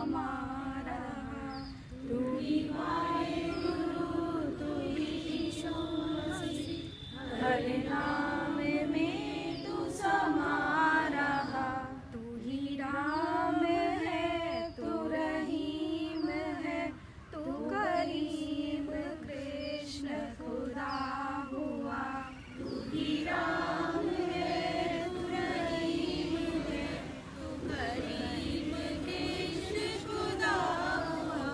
समा रहा। तू ही वाहेगुरु, तू ही ईशो मसीह, हर नाम में तू समा रहा। तू ही राम है, तू रहीम है, तू करीम कृष्ण खुदा हुआ। तू ही राम है, तू रहीम है, तू करीम कृष्ण खुदा हुआ।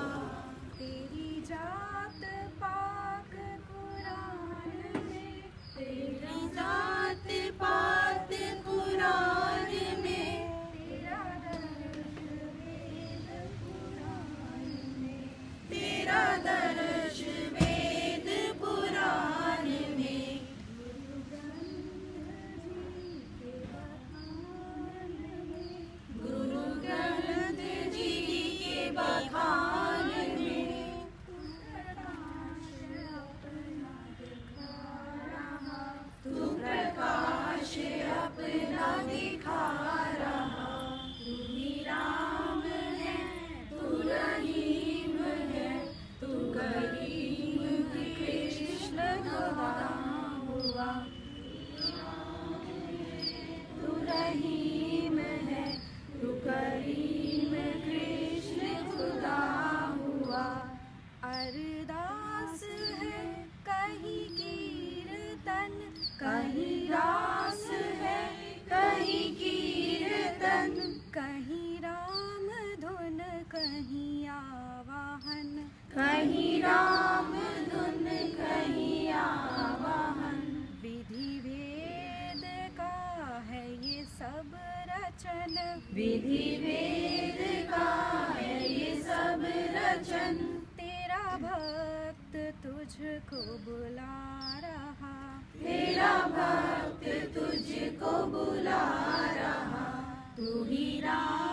तेरी जात पाक कुरान में, तेरी जात पाक कुरान में, तेरा दर्श वेद पुराण में, तेरा दर्श वेद पुराण में। गुरु ग्रंथ जी के बखान में, गुरु ग्रंथ जी के बखान में, तू प्रकाश अपना दिखा रहा। तू प्रकाश अपना दिखा रहा। तू ही राम है, तू रहीम है, तू करीम कृष्ण खुदा हुआ। तू रहीम है, तू करीम कृष्ण खुदा हुआ। अरदास है कहीं कीर्तन, कहीं रास है कहीं कीर्तन, कहीं राम धुन कहीं आवाहन, कहीं राम धुन कहीं आवाहन। विधि वेद का है ये सब रचन, विधि वेद का है ये सब रचन। तेरा भक्त तुझको बुला रहा, तेरा भक्त तुझको बुला रहा। तू ही राम